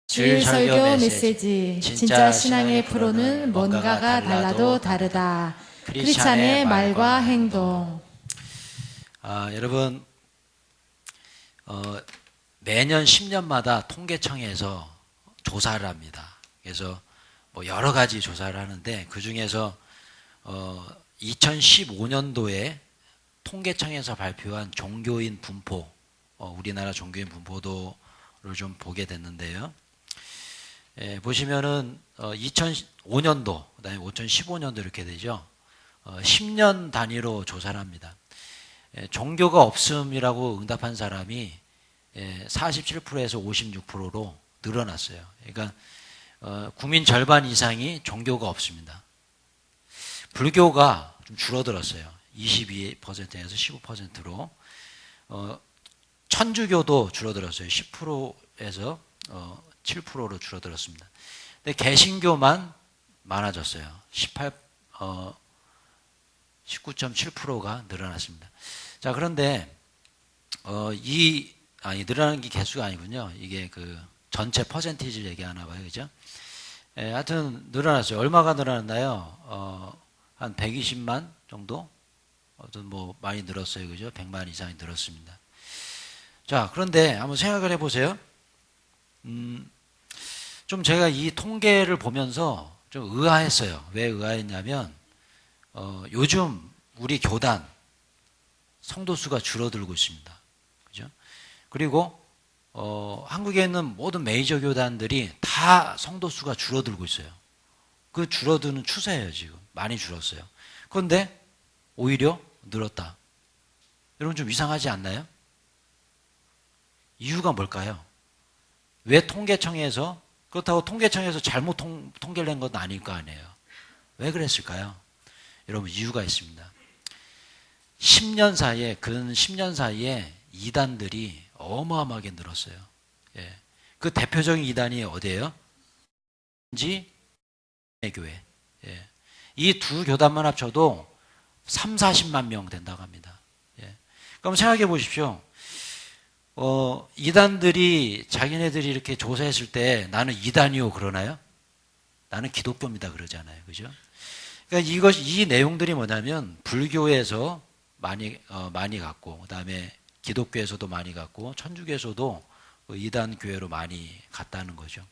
주일 설교 메시지. 진짜 신앙의 프로는 뭔가가 달라도 다르다. 크리스찬의 말과 행동. 여러분, 매년 10년마다 통계청에서 조사를 합니다. 그래서 뭐 여러 가지 조사를 하는데 그 중에서 2015년도에 통계청에서 발표한 종교인 분포, 우리나라 종교인 분포도를 좀 보게 됐는데요. 보시면은 2005년도, 그다음에 2015년도 이렇게 되죠. 10년 단위로 조사를 합니다. 종교가 없음이라고 응답한 사람이 47%에서 56%로 늘어났어요. 그러니까 국민 절반 이상이 종교가 없습니다. 불교가 좀 줄어들었어요. 22%에서 15%로. 천주교도 줄어들었어요. 10%에서 7%로 줄어들었습니다. 근데 개신교만 많아졌어요. 19.7%가 늘어났습니다. 자, 그런데 늘어나는 게 개수가 아니군요. 이게 그 전체 퍼센티지를 얘기하나 봐요. 그죠? 하여튼 늘어났어요. 얼마가 늘어났나요? 한 120만 정도? 뭐 많이 늘었어요. 그죠? 100만 이상이 늘었습니다. 자, 그런데 한번 생각을 해보세요. 좀 제가 이 통계를 보면서 좀 의아했어요. 왜 의아했냐면 요즘 우리 교단 성도 수가 줄어들고 있습니다. 그죠? 그리고 한국에 있는 모든 메이저 교단들이 다 성도 수가 줄어들고 있어요. 그 줄어드는 추세예요. 지금 많이 줄었어요. 그런데 오히려 늘었다. 여러분 좀 이상하지 않나요? 이유가 뭘까요? 왜 통계청에서, 그렇다고 통계청에서 잘못 통계를 낸 건 아닐 거 아니에요. 왜 그랬을까요? 여러분 이유가 있습니다. 10년 사이에, 근 10년 사이에 이단들이 어마어마하게 늘었어요. 그 대표적인 이단이 어디예요? 교회. 이 두 교단만 합쳐도 3, 40만 명 된다고 합니다. 그럼 생각해 보십시오. 이단들이 자기네들이 이렇게 조사했을 때 나는 이단이요 그러나요? 나는 기독교입니다 그러잖아요. 그죠? 그러니까 이 내용들이 뭐냐면 불교에서 많이 갔고, 그 다음에 기독교에서도 많이 갔고, 천주교에서도 이단 교회로 많이 갔다는 거죠.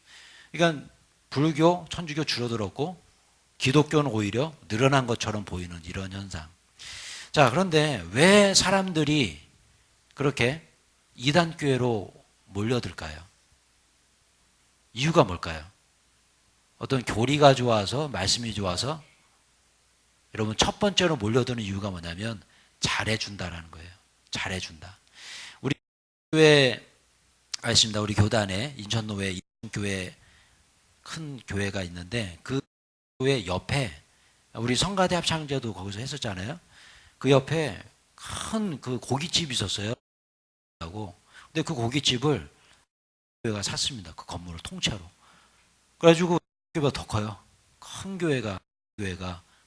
그러니까 불교, 천주교 줄어들었고, 기독교는 오히려 늘어난 것처럼 보이는 이런 현상. 자, 그런데 왜 사람들이 그렇게 이단 교회로 몰려들까요? 이유가 뭘까요? 어떤 교리가 좋아서, 말씀이 좋아서? 여러분 첫 번째로 몰려드는 이유가 뭐냐면 잘해준다라는 거예요. 잘해준다. 우리 교회 있습니다. 우리 교단에 인천노회 교회 큰 교회가 있는데 그 교회 옆에 우리 성가대 합창제도 거기서 했었잖아요. 그 옆에 큰 그 고깃집이 있었어요. 근데 그 고깃집을 교회가 샀습니다. 그 건물을 통째로. 그래가지고 교회가 더 커요. 큰 교회가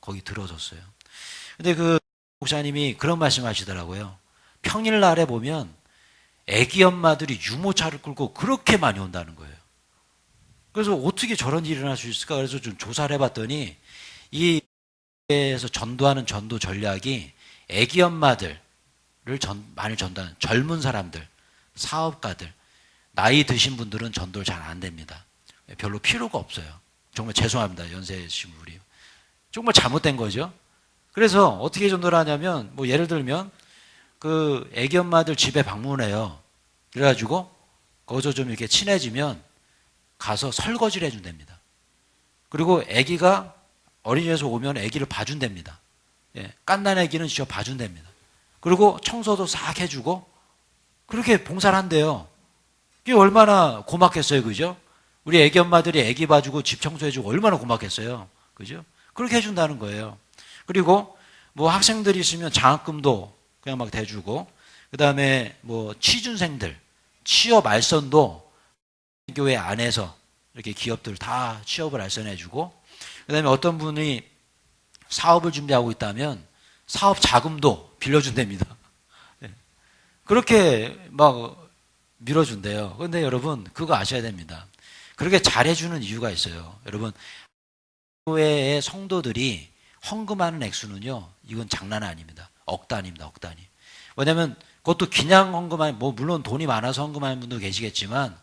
거기 들어섰어요. 근데 그 목사님이 그런 말씀 하시더라고요. 평일날에 보면 애기 엄마들이 유모차를 끌고 그렇게 많이 온다는 거예요. 그래서 어떻게 저런 일이 일어날 수 있을까? 그래서 좀 조사를 해봤더니 이 교회에서 전도하는 전도 전략이 애기 엄마들을 많이 전도하는 젊은 사람들, 사업가들, 나이 드신 분들은 전도를 잘 안 됩니다. 별로 필요가 없어요. 정말 죄송합니다. 연세이신 분이. 정말 잘못된 거죠. 그래서 어떻게 전도를 하냐면, 뭐 예를 들면, 그 애기 엄마들 집에 방문해요. 그래가지고, 거기서 좀 이렇게 친해지면 가서 설거지를 해준답니다. 그리고 애기가 어린이집에서 오면 애기를 봐준답니다. 깐난 애기는 진짜 봐준답니다. 그리고 청소도 싹 해주고, 그렇게 봉사를 한대요. 이게 얼마나 고맙겠어요. 그죠? 우리 애기 엄마들이 애기 봐주고 집 청소해주고 얼마나 고맙겠어요. 그죠? 그렇게 해준다는 거예요. 그리고 뭐 학생들이 있으면 장학금도 그냥 막 대주고, 그 다음에 뭐 취준생들, 취업 알선도 교회 안에서 이렇게 기업들 다 취업을 알선해주고, 그 다음에 어떤 분이 사업을 준비하고 있다면 사업 자금도 빌려준답니다. 그렇게 막 밀어준대요. 그런데 여러분 그거 아셔야 됩니다. 그렇게 잘해주는 이유가 있어요. 여러분, 교회의 성도들이 헌금하는 액수는요, 이건 장난 아닙니다. 억 단위입니다, 억 단위. 왜냐면 그것도 그냥 헌금하는, 뭐 물론 돈이 많아서 헌금하는 분도 계시겠지만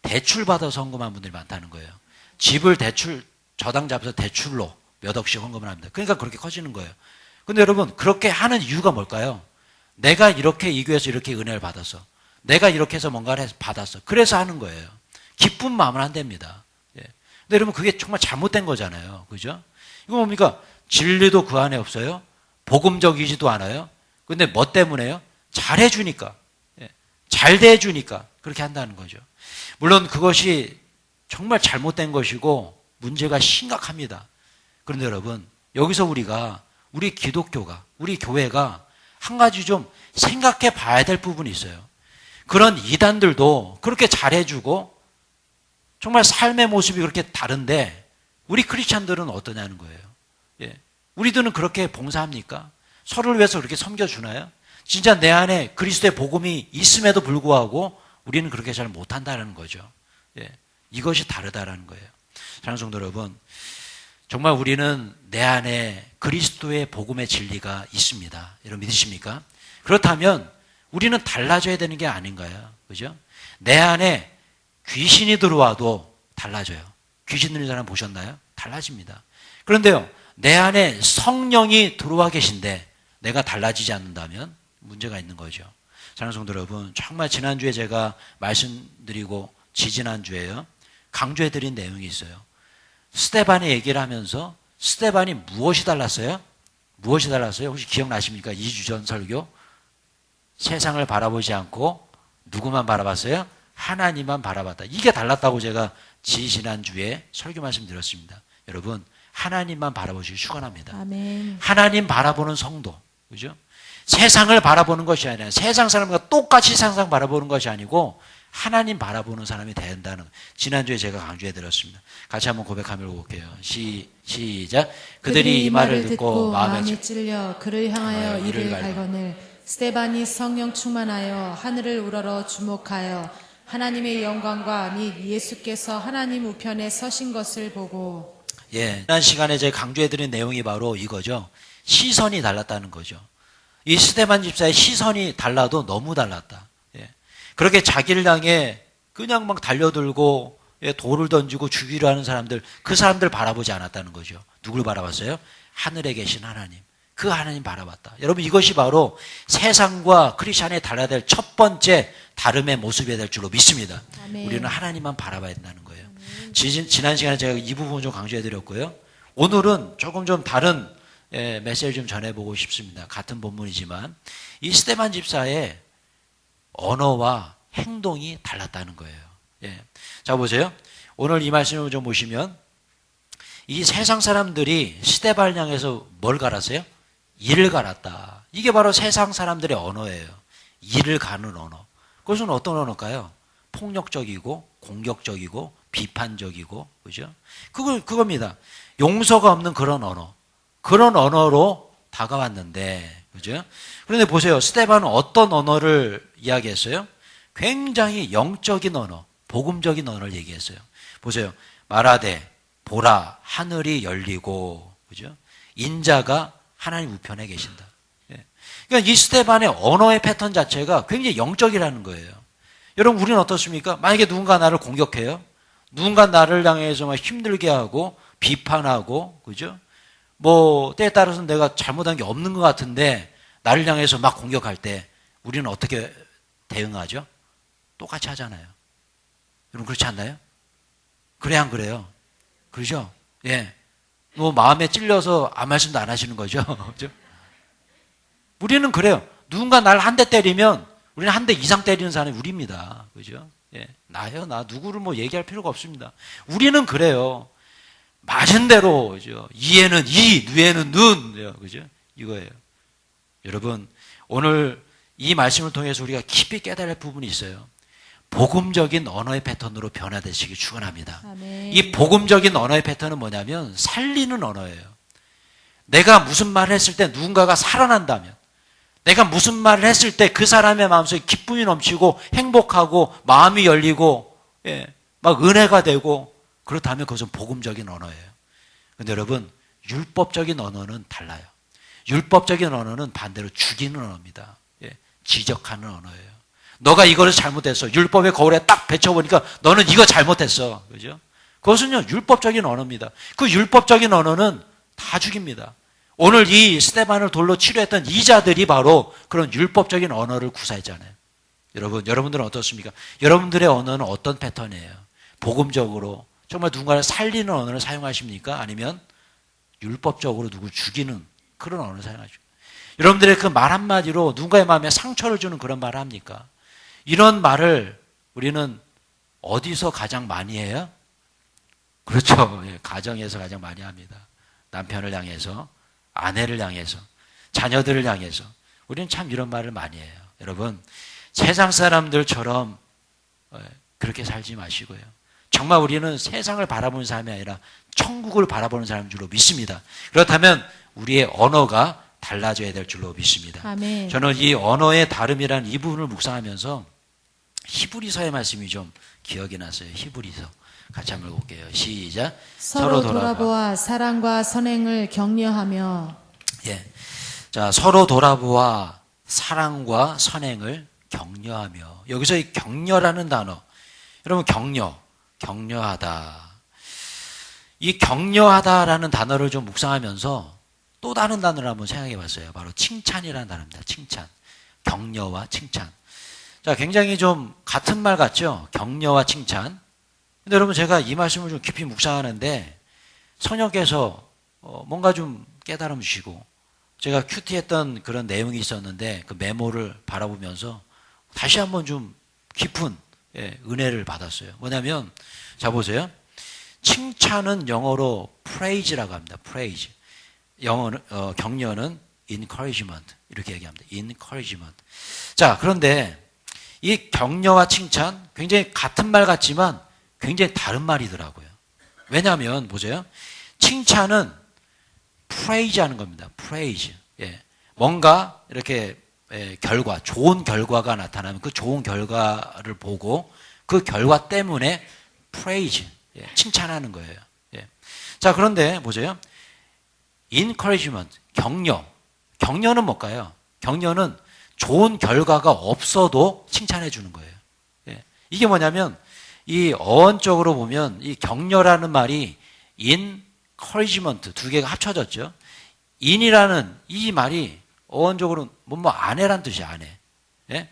대출 받아서 헌금하는 분들이 많다는 거예요. 집을 대출, 저당 잡아서 대출로 몇 억씩 헌금을 합니다. 그러니까 그렇게 커지는 거예요. 근데 여러분, 그렇게 하는 이유가 뭘까요? 내가 이렇게 이 교회에서 이렇게 은혜를 받았어. 내가 이렇게 해서 뭔가를 해서 받았어. 그래서 하는 거예요. 기쁜 마음은 안 됩니다. 예. 근데 여러분, 그게 정말 잘못된 거잖아요. 그죠? 이거 뭡니까? 진리도 그 안에 없어요. 복음적이지도 않아요. 근데 뭐 때문에요? 잘해주니까. 예. 잘 대해주니까 그렇게 한다는 거죠. 물론 그것이 정말 잘못된 것이고 문제가 심각합니다. 그런데 여러분, 여기서 우리 기독교가, 우리 교회가 한 가지 좀 생각해 봐야 될 부분이 있어요. 그런 이단들도 그렇게 잘해주고 정말 삶의 모습이 그렇게 다른데 우리 크리스찬들은 어떠냐는 거예요. 예. 우리들은 그렇게 봉사합니까? 서로를 위해서 그렇게 섬겨주나요? 진짜 내 안에 그리스도의 복음이 있음에도 불구하고 우리는 그렇게 잘 못한다는 거죠. 예. 이것이 다르다라는 거예요. 사랑하는 성도 여러분, 정말 우리는 내 안에 그리스도의 복음의 진리가 있습니다. 여러분 믿으십니까? 그렇다면 우리는 달라져야 되는 게 아닌가요? 그죠? 내 안에 귀신이 들어와도 달라져요. 귀신 들린 사람 보셨나요? 달라집니다. 그런데요, 내 안에 성령이 들어와 계신데 내가 달라지지 않는다면 문제가 있는 거죠. 사랑하는 성도 여러분, 정말 지난주에 제가 말씀드리고 지지난주에요, 강조해드린 내용이 있어요. 스데반의 얘기를 하면서 스데반이 무엇이 달랐어요? 무엇이 달랐어요? 혹시 기억나십니까? 2주 전 설교. 세상을 바라보지 않고 누구만 바라봤어요? 하나님만 바라봤다. 이게 달랐다고 제가 지난주에 설교 말씀드렸습니다. 여러분, 하나님만 바라보시기 축원합니다. 아멘. 하나님 바라보는 성도, 그죠? 세상을 바라보는 것이 아니라 세상 사람과 똑같이 세상 바라보는 것이 아니고 하나님 바라보는 사람이 된다는, 지난주에 제가 강조해 드렸습니다. 같이 한번 고백하며 볼게요. 시작. 그들이 이 말을 듣고 마음에 찔려 그를 향하여 이를 갈거늘 스데반이 성령 충만하여 하늘을 우러러 주목하여 하나님의 영광과 및 예수께서 하나님 우편에 서신 것을 보고. 예, 지난 시간에 제가 강조해 드린 내용이 바로 이거죠. 시선이 달랐다는 거죠. 이 스데반 집사의 시선이 달라도 너무 달랐다. 예. 그렇게 자기를 향해 그냥 막 달려들고, 예, 돌을 던지고 죽이려 하는 사람들, 그 사람들 바라보지 않았다는 거죠. 누굴 바라봤어요? 하늘에 계신 하나님. 그 하나님 바라봤다. 여러분, 이것이 바로 세상과 크리스찬이 달라야 될 첫 번째 다름의 모습이 될 줄로 믿습니다. 아멘. 우리는 하나님만 바라봐야 된다는 거예요. 지난 시간에 제가 이 부분 좀 강조해 드렸고요. 오늘은 조금 좀 다른 메시지를 좀 전해보고 싶습니다. 같은 본문이지만 이 스데반 집사의 언어와 행동이 달랐다는 거예요. 예. 자, 보세요. 오늘 이 말씀을 좀 보시면 이 세상 사람들이 스데반을 향해서 뭘 갈았어요? 이를 갈았다. 이게 바로 세상 사람들의 언어예요. 이를 가는 언어. 그것은 어떤 언어일까요? 폭력적이고 공격적이고 비판적이고, 그죠? 그겁니다. 용서가 없는 그런 언어. 그런 언어로 다가왔는데, 그죠? 그런데 보세요. 스데반은 어떤 언어를 이야기했어요? 굉장히 영적인 언어, 복음적인 언어를 얘기했어요. 보세요. 말하되 보라 하늘이 열리고, 그죠? 인자가 하나님 우편에 계신다. 예. 그러니까 이 스데반의 언어의 패턴 자체가 굉장히 영적이라는 거예요. 여러분, 우리는 어떻습니까? 만약에 누군가 나를 공격해요. 누군가 나를 향해서 막 힘들게 하고 비판하고, 그죠? 뭐 때에 따라서는 내가 잘못한 게 없는 것 같은데 나를 향해서 막 공격할 때 우리는 어떻게 대응하죠? 똑같이 하잖아요. 여러분, 그렇지 않나요? 그래야 안 그래요? 그러죠? 예. 뭐 마음에 찔려서 아무 말씀도 안 하시는 거죠. 그죠? 우리는 그래요. 누군가 날 한 대 때리면 우리는 한 대 이상 때리는 사람이 우리입니다. 그죠? 예. 나요, 나. 누구를 뭐 얘기할 필요가 없습니다. 우리는 그래요. 맞은 대로, 그죠? 이에는 이, 누에는 눈. 그죠? 이거예요. 여러분, 오늘 이 말씀을 통해서 우리가 깊이 깨달을 부분이 있어요. 복음적인 언어의 패턴으로 변화되시기 축원합니다. 아멘. 이 복음적인 언어의 패턴은 뭐냐면 살리는 언어예요. 내가 무슨 말을 했을 때 누군가가 살아난다면, 내가 무슨 말을 했을 때 그 사람의 마음속에 기쁨이 넘치고 행복하고 마음이 열리고, 예, 막 은혜가 되고 그렇다면 그것은 복음적인 언어예요. 근데 여러분, 율법적인 언어는 달라요. 율법적인 언어는 반대로 죽이는 언어입니다. 예, 지적하는 언어예요. 너가 이거를 잘못했어. 율법의 거울에 딱 베쳐보니까 너는 이거 잘못했어. 그죠? 그것은요, 율법적인 언어입니다. 그 율법적인 언어는 다 죽입니다. 오늘 이 스데반을 돌로 치료했던 이 자들이 바로 그런 율법적인 언어를 구사했잖아요. 여러분들은 어떻습니까? 여러분들의 언어는 어떤 패턴이에요? 복음적으로 정말 누군가를 살리는 언어를 사용하십니까? 아니면 율법적으로 누구 죽이는 그런 언어를 사용하십니까? 여러분들의 그 말 한마디로 누군가의 마음에 상처를 주는 그런 말을 합니까? 이런 말을 우리는 어디서 가장 많이 해요? 그렇죠. 예, 가정에서 가장 많이 합니다. 남편을 향해서, 아내를 향해서, 자녀들을 향해서. 우리는 참 이런 말을 많이 해요. 여러분, 세상 사람들처럼 그렇게 살지 마시고요. 정말 우리는 세상을 바라보는 사람이 아니라 천국을 바라보는 사람인 줄로 믿습니다. 그렇다면 우리의 언어가 달라져야 될 줄로 믿습니다. 아멘. 저는 이 언어의 다름이라는 이 부분을 묵상하면서 히브리서의 말씀이 좀 기억이 났어요. 히브리서. 같이 한번 볼게요. 시작. 서로 돌아보아 사랑과 선행을 격려하며. 예. 자, 서로 돌아보아 사랑과 선행을 격려하며. 여기서 이 격려라는 단어. 여러분, 격려하다. 이 격려하다라는 단어를 좀 묵상하면서 또 다른 단어를 한번 생각해 봤어요. 바로 칭찬이라는 단어입니다. 칭찬. 격려와 칭찬. 자, 굉장히 좀 같은 말 같죠? 격려와 칭찬. 근데 여러분, 제가 이 말씀을 좀 깊이 묵상하는데 성령께서 뭔가 좀 깨달음 주시고 제가 큐티했던 그런 내용이 있었는데 그 메모를 바라보면서 다시 한번 좀 깊은 은혜를 받았어요. 뭐냐면, 자 보세요. 칭찬은 영어로 praise라고 합니다. praise. 영어는 격려는 encouragement 이렇게 얘기합니다. encouragement. 자, 그런데 이 격려와 칭찬 굉장히 같은 말 같지만 굉장히 다른 말이더라고요. 왜냐하면 보세요. 칭찬은 praise 하는 겁니다. praise. 예. 뭔가 이렇게 결과, 좋은 결과가 나타나면 그 좋은 결과를 보고 그 결과 때문에 praise, 칭찬하는 거예요. 예. 자, 그런데 보세요. encouragement, 격려는 뭘까요? 격려는 좋은 결과가 없어도 칭찬해 주는 거예요. 예. 이게 뭐냐면 이 어원적으로 보면 이 격려라는 말이 encouragement 두 개가 합쳐졌죠. in이라는 이 말이 어원적으로 뭐 아내란 뜻이야, 아내. 예?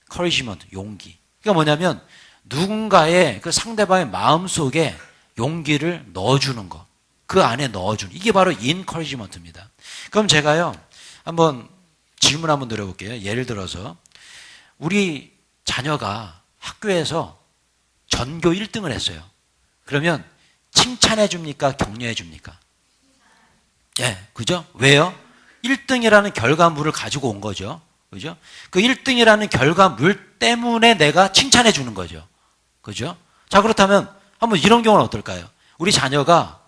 encouragement, 용기. 그러니까 뭐냐면 누군가의 그 상대방의 마음 속에 용기를 넣어주는 것. 그 안에 넣어주는. 이게 바로 encouragement입니다. 그럼 제가요, 한번 질문 한번 드려볼게요. 예를 들어서 우리 자녀가 학교에서 전교 1등을 했어요. 그러면 칭찬해 줍니까? 격려해 줍니까? 예, 그죠? 왜요? 1등이라는 결과물을 가지고 온 거죠. 그죠? 그 1등이라는 결과물 때문에 내가 칭찬해 주는 거죠. 그죠? 자, 그렇다면 한번 이런 경우는 어떨까요? 우리 자녀가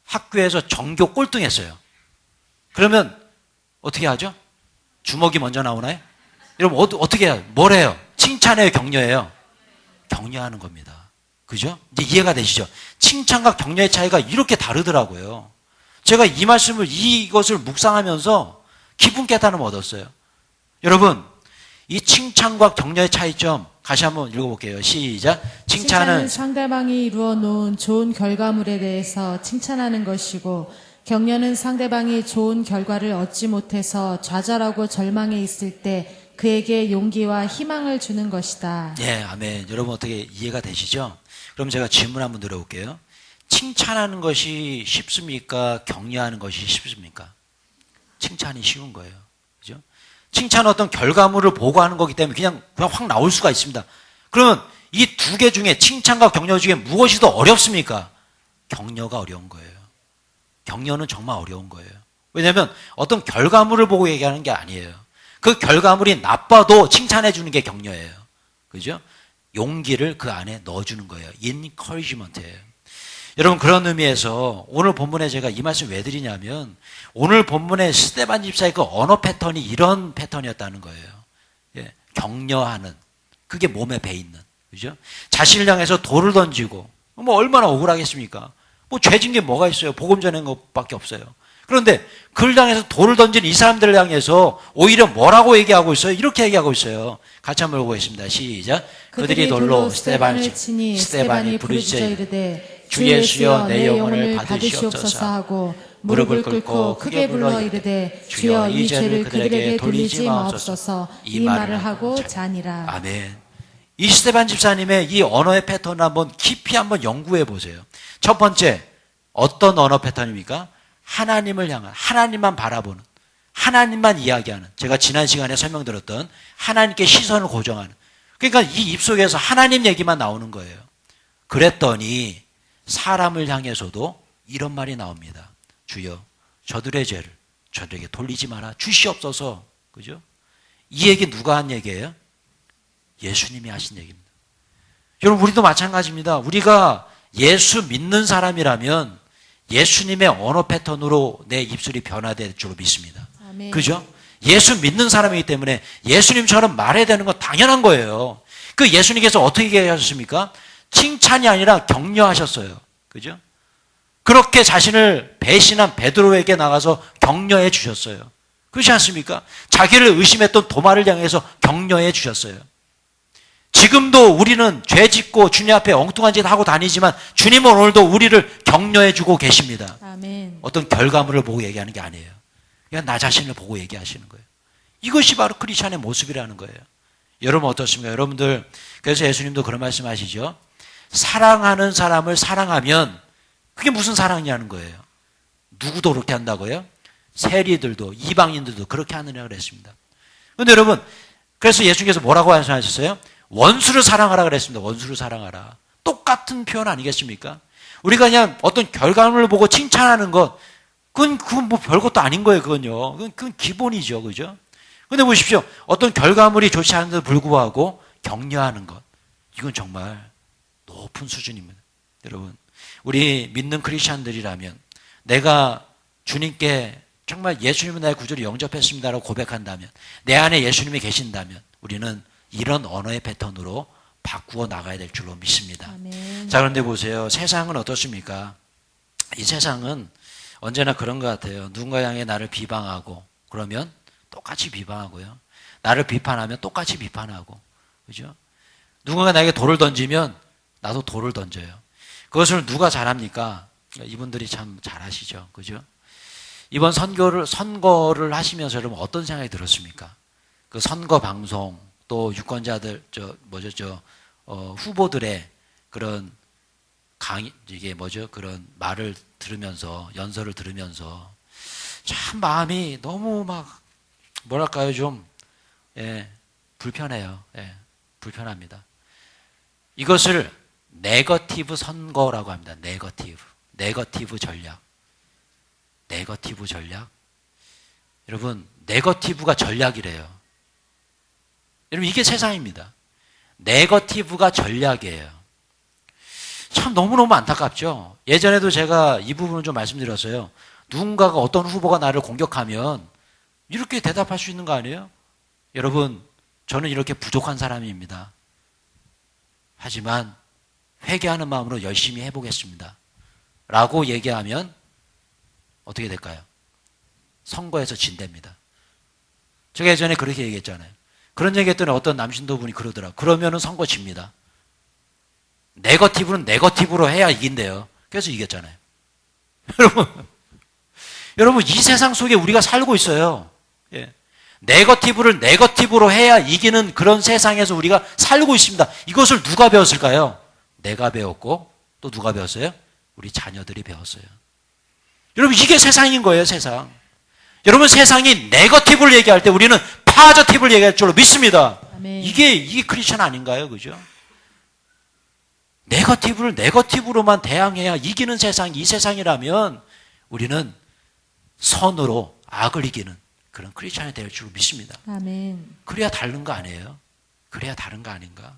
학교에서 전교 꼴등 했어요. 그러면 어떻게 하죠? 주먹이 먼저 나오나요? 여러분, 어떻게 해요? 뭘 해요? 칭찬해요? 격려해요? 격려하는 겁니다. 그죠? 이제 이해가 되시죠? 칭찬과 격려의 차이가 이렇게 다르더라고요. 제가 이 말씀을, 이것을 묵상하면서 깊은 깨달음을 얻었어요. 여러분, 이 칭찬과 격려의 차이점 다시 한번 읽어볼게요. 시작. 칭찬은 상대방이 이루어 놓은 좋은 결과물에 대해서 칭찬하는 것이고, 격려는 상대방이 좋은 결과를 얻지 못해서 좌절하고 절망해 있을 때 그에게 용기와 희망을 주는 것이다. 예, 아멘. 여러분 어떻게 이해가 되시죠? 그럼 제가 질문 한번 드려볼게요. 칭찬하는 것이 쉽습니까? 격려하는 것이 쉽습니까? 칭찬이 쉬운 거예요. 그죠? 칭찬은 어떤 결과물을 보고 하는 거기 때문에 그냥 확 나올 수가 있습니다. 그러면 이 두 개 중에 칭찬과 격려 중에 무엇이 더 어렵습니까? 격려가 어려운 거예요. 격려는 정말 어려운 거예요. 왜냐하면 어떤 결과물을 보고 얘기하는 게 아니에요. 그 결과물이 나빠도 칭찬해 주는 게 격려예요. 그죠? 용기를 그 안에 넣어주는 거예요. encouragement예요. 여러분, 그런 의미에서 오늘 본문에 제가 이 말씀 왜 드리냐면 오늘 본문의 스데반 집사의 그 언어 패턴이 이런 패턴이었다는 거예요. 예, 격려하는, 그게 몸에 배 있는. 그죠? 자신을 향해서 돌을 던지고, 뭐 얼마나 억울하겠습니까? 뭐 죄진 게 뭐가 있어요? 복음 전한 것밖에 없어요. 그런데 그를 향해서 돌을 던진 이 사람들을 향해서 오히려 뭐라고 얘기하고 있어요? 이렇게 얘기하고 있어요. 같이 한번 보겠습니다. 시작. 그들이 돌로 스데반을 치니 스데반이 부르짖어 이르되 주 예수여 내 영혼을 받으시옵소서 하고 무릎을 꿇고 크게 불러 이르되 주여 이 죄를 그들에게 돌리지 마옵소서 이 말을 하고 자니라. 아멘. 이 스데반 집사님의 이 언어의 패턴을 한번 깊이 한번 연구해 보세요. 첫 번째, 어떤 언어 패턴입니까? 하나님을 향한, 하나님만 바라보는, 하나님만 이야기하는, 제가 지난 시간에 설명드렸던 하나님께 시선을 고정하는, 그러니까 이 입속에서 하나님 얘기만 나오는 거예요. 그랬더니 사람을 향해서도 이런 말이 나옵니다. 주여 저들의 죄를 저들에게 돌리지 마라 주시옵소서. 그죠? 이 얘기 누가 한 얘기예요? 예수님이 하신 얘기입니다. 여러분, 우리도 마찬가지입니다. 우리가 예수 믿는 사람이라면 예수님의 언어 패턴으로 내 입술이 변화될 줄로 믿습니다. 아멘. 그죠? 예수 믿는 사람이기 때문에 예수님처럼 말해야 되는 건 당연한 거예요. 그 예수님께서 어떻게 얘기하셨습니까? 칭찬이 아니라 격려하셨어요. 그죠? 그렇게 자신을 배신한 베드로에게 나가서 격려해 주셨어요. 그렇지 않습니까? 자기를 의심했던 도마를 향해서 격려해 주셨어요. 지금도 우리는 죄 짓고 주님 앞에 엉뚱한 짓 하고 다니지만 주님은 오늘도 우리를 격려해 주고 계십니다. 아멘. 어떤 결과물을 보고 얘기하는 게 아니에요. 그냥 나 자신을 보고 얘기하시는 거예요. 이것이 바로 크리스찬의 모습이라는 거예요. 여러분 어떻습니까? 여러분들, 그래서 예수님도 그런 말씀 하시죠. 사랑하는 사람을 사랑하면 그게 무슨 사랑이냐는 거예요. 누구도 그렇게 한다고요? 세리들도 이방인들도 그렇게 하느냐고 그랬습니다. 그런데 여러분, 그래서 예수님께서 뭐라고 말씀하셨어요? 원수를 사랑하라 그랬습니다. 원수를 사랑하라. 똑같은 표현 아니겠습니까? 우리가 그냥 어떤 결과물을 보고 칭찬하는 것, 그건 뭐 별것도 아닌 거예요, 그건요. 그건 기본이죠, 그죠? 근데 보십시오. 어떤 결과물이 좋지 않은데도 불구하고 격려하는 것. 이건 정말 높은 수준입니다. 여러분, 우리 믿는 크리스찬들이라면 내가 주님께 정말 예수님은 나의 구주를 영접했습니다라고 고백한다면, 내 안에 예수님이 계신다면 우리는 이런 언어의 패턴으로 바꾸어 나가야 될 줄로 믿습니다. 아멘. 자, 그런데 보세요. 세상은 어떻습니까? 이 세상은 언제나 그런 것 같아요. 누군가 향해 나를 비방하고 그러면 똑같이 비방하고요. 나를 비판하면 똑같이 비판하고. 그죠? 누군가 나에게 돌을 던지면 나도 돌을 던져요. 그것을 누가 잘합니까? 이분들이 참 잘하시죠. 그죠? 이번 선거를 하시면서 여러분 어떤 생각이 들었습니까? 그 선거 방송, 또 유권자들, 후보들의 그런 그런 말을 들으면서, 연설을 들으면서 참 마음이 너무 뭐랄까요, 좀, 불편해요. 불편합니다. 이것을 네거티브 선거라고 합니다. 네거티브 전략. 네거티브 전략. 여러분, 네거티브가 전략이래요. 여러분, 이게 세상입니다. 네거티브가 전략이에요. 참 너무너무 안타깝죠. 예전에도 제가 이 부분을 좀 말씀드렸어요. 누군가가 어떤 후보가 나를 공격하면 이렇게 대답할 수 있는 거 아니에요? 여러분, 저는 이렇게 부족한 사람입니다. 하지만 회개하는 마음으로 열심히 해보겠습니다. 라고 얘기하면 어떻게 될까요? 선거에서 진답니다. 제가 예전에 그렇게 얘기했잖아요. 그런 얘기했더니 어떤 남신도 분이 그러더라고요. 그러면은 선거 집니다. 네거티브는 네거티브로 해야 이긴대요. 그래서 이겼잖아요. 여러분, 이 세상 속에 우리가 살고 있어요. 예. 네거티브를 네거티브로 해야 이기는 그런 세상에서 우리가 살고 있습니다. 이것을 누가 배웠을까요? 내가 배웠고, 또 누가 배웠어요? 우리 자녀들이 배웠어요. 여러분, 이게 세상인 거예요, 세상. 여러분, 세상이 네거티브를 얘기할 때 우리는 파저티브를 얘기할 줄로 믿습니다. 아멘. 이게 크리스천 아닌가요? 그죠? 네거티브를 네거티브로만 대항해야 이기는 세상이 이 세상이라면 우리는 선으로 악을 이기는 그런 크리스천이 될 줄로 믿습니다. 아멘. 그래야 다른 거 아니에요? 그래야 다른 거 아닌가?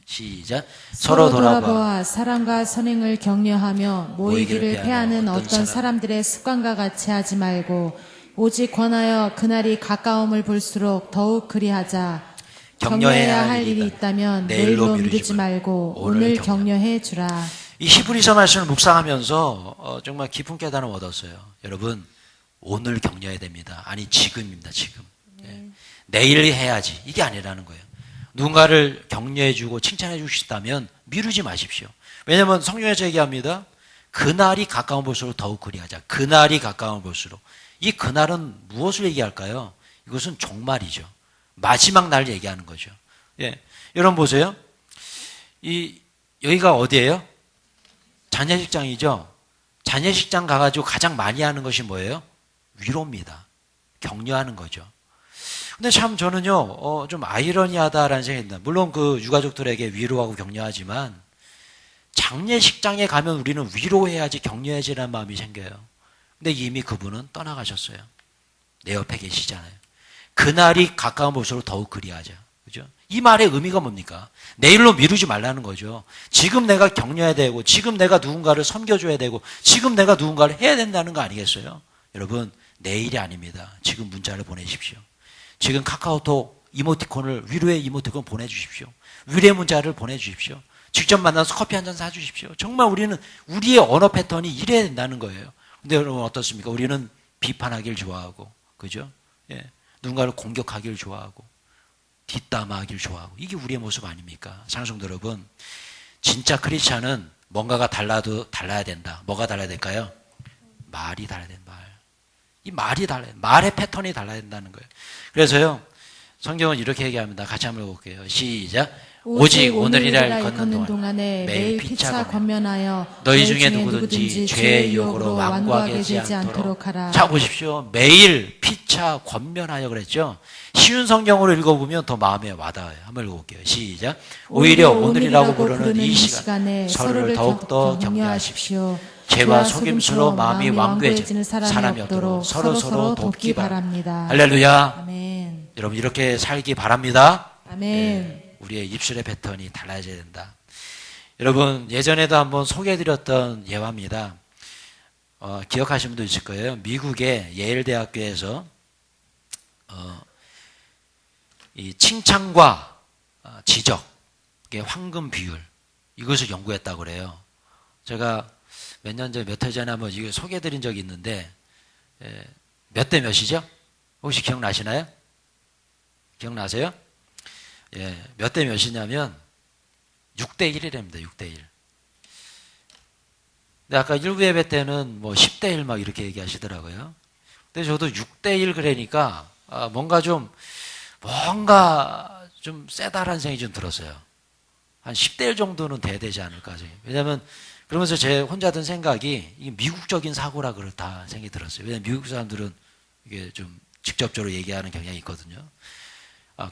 시작. 서로 돌아보아 사랑과 선행을 격려하며 모이기를 패하는 어떤 사람들의 습관과 같이 하지 말고 오직 권하여 그날이 가까움을 볼수록 더욱 그리하자. 격려해야 할 일이 있다면 내일로 미루지 말고 오늘 격려해 주라. 이 히브리서 말씀을 묵상하면서 정말 깊은 깨달음을 얻었어요. 여러분, 오늘 격려해야 됩니다. 아니, 지금입니다. 지금. 예. 내일 해야지. 이게 아니라는 거예요. 누군가를 격려해주고 칭찬해주고 싶다면 미루지 마십시오. 왜냐하면 성경에서 얘기합니다. 그날이 가까운 볼수록 더욱 그리하자. 그날이 가까운 볼수록. 이 그날은 무엇을 얘기할까요? 이것은 종말이죠. 마지막 날 얘기하는 거죠. 예. 여러분 보세요. 여기가 어디예요? 장례식장이죠. 장례식장 가가지고 가장 많이 하는 것이 뭐예요? 위로입니다. 격려하는 거죠. 근데 참 저는요, 좀 아이러니하다라는 생각이 듭니다. 물론 그 유가족들에게 위로하고 격려하지만 장례식장에 가면 우리는 위로해야지 격려해야지라는 마음이 생겨요. 근데 이미 그분은 떠나가셨어요. 내 옆에 계시잖아요. 그날이 가까운 볼수록 더욱 그리하자. 그죠? 이 말의 의미가 뭡니까? 내일로 미루지 말라는 거죠. 지금 내가 격려해야 되고, 지금 내가 누군가를 섬겨줘야 되고, 지금 내가 누군가를 해야 된다는 거 아니겠어요? 여러분, 내일이 아닙니다. 지금 문자를 보내십시오. 지금 카카오톡 이모티콘을, 위로의 이모티콘 보내주십시오. 위로의 문자를 보내주십시오. 직접 만나서 커피 한 잔 사주십시오. 정말 우리는 우리의 언어 패턴이 이래야 된다는 거예요. 근데 여러분 어떻습니까? 우리는 비판하길 좋아하고, 그죠? 예. 누군가를 공격하길 좋아하고, 뒷담화하길 좋아하고, 이게 우리의 모습 아닙니까? 사랑성도 여러분, 진짜 크리스찬은 뭔가가 달라야 된다. 뭐가 달라야 될까요? 말이 달라야 된다. 이 말이 달라요. 말의 패턴이 달라야 된다는 거예요. 그래서요, 성경은 이렇게 얘기합니다. 같이 한번 해볼게요. 시작. 오직 오늘 일할 걷는 동안에 매일 피차 권면하여 너희 중에 누구든지 죄의 유혹으로 완고하게 되지 않도록 하라. 자, 보십시오. 매일 피차 권면하여 그랬죠. 쉬운 성경으로 읽어보면 더 마음에 와닿아요. 한번 읽어볼게요. 시작. 오히려 오늘이라고 부르는 이 시간에 서로를 더욱더 격려하십시오. 죄와 속임수로 마음이 완고해지는 사람이 없도록 서로 돕기 바랍니다. 할렐루야. 아멘. 여러분 이렇게 살기 바랍니다. 아멘. 우리의 입술의 패턴이 달라져야 된다. 여러분 예전에도 한번 소개해드렸던 예화입니다. 기억하시는 분도 있을 거예요. 미국의 예일대학교에서 이 칭찬과 지적의 황금 비율 이것을 연구했다고 그래요. 제가 몇 년 전에 몇 해 전에 한번 이거 소개해드린 적이 있는데 몇 대 몇이죠? 혹시 기억나시나요? 기억나세요? 예, 몇 대 몇이냐면 6대 1이랍니다. 6대 1. 근데 아까 1부 예배 때는 뭐 10대 1 막 이렇게 얘기하시더라고요. 근데 저도 6대 1 그러니까 뭔가 좀 세다라는 생각이 좀 들었어요. 한 10대 1 정도는 돼야 되지 않을까. 왜냐면 그러면서 제 혼자 든 생각이 이게 미국적인 사고라 그렇다 생각이 들었어요. 왜냐면 미국 사람들은 이게 좀 직접적으로 얘기하는 경향이 있거든요.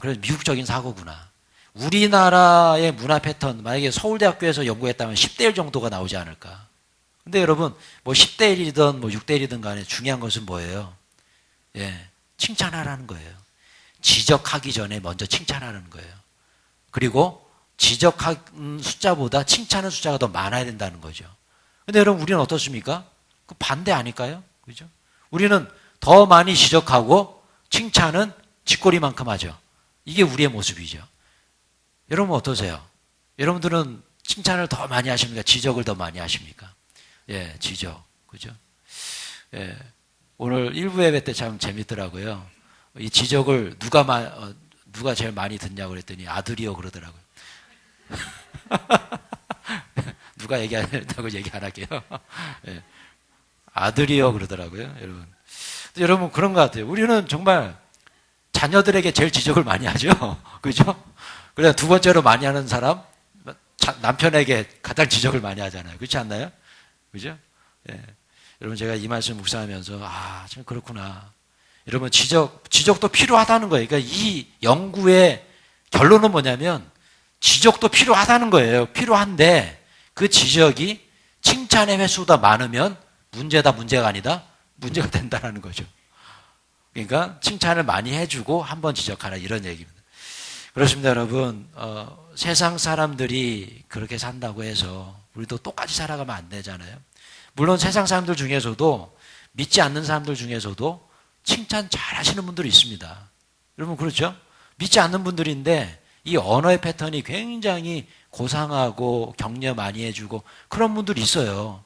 그래서 미국적인 사고구나. 우리나라의 문화 패턴, 만약에 서울대학교에서 연구했다면 10대 1 정도가 나오지 않을까. 근데 여러분, 뭐 10대 1이든 뭐 6대 1이든 간에 중요한 것은 뭐예요? 예, 칭찬하라는 거예요. 지적하기 전에 먼저 칭찬하는 거예요. 그리고 지적한 숫자보다 칭찬하는 숫자가 더 많아야 된다는 거죠. 근데 여러분, 우리는 어떻습니까? 그 반대 아닐까요? 그죠? 우리는 더 많이 지적하고 칭찬은 쥐꼬리만큼 하죠. 이게 우리의 모습이죠. 여러분 어떠세요? 여러분들은 칭찬을 더 많이 하십니까? 지적을 더 많이 하십니까? 예, 지적. 그죠? 예. 오늘 1부 예배 때 참 재밌더라고요. 이 지적을 누가 제일 많이 듣냐고 그랬더니 아들이요 그러더라고요. 누가 얘기한다고 얘기 안 할게요. 예. 아들이요 그러더라고요. 여러분. 여러분 그런 것 같아요. 우리는 정말 자녀들에게 제일 지적을 많이 하죠. 그죠? 그래 두 번째로 많이 하는 사람 남편에게 가장 지적을 많이 하잖아요. 그렇지 않나요? 그죠? 예. 여러분 제가 이 말씀 묵상하면서 참 그렇구나. 여러분 지적도 필요하다는 거예요. 그러니까 이 연구의 결론은 뭐냐면 지적도 필요하다는 거예요. 필요한데 그 지적이 칭찬의 횟수보다 많으면 문제가 아니다. 문제가 된다는 거죠. 그러니까 칭찬을 많이 해주고 한번 지적하라 이런 얘기입니다. 그렇습니다, 여러분. 세상 사람들이 그렇게 산다고 해서 우리도 똑같이 살아가면 안 되잖아요. 물론 세상 사람들 중에서도 믿지 않는 사람들 중에서도 칭찬 잘 하시는 분들이 있습니다. 여러분 그렇죠? 믿지 않는 분들인데 이 언어의 패턴이 굉장히 고상하고 격려 많이 해주고 그런 분들이 있어요.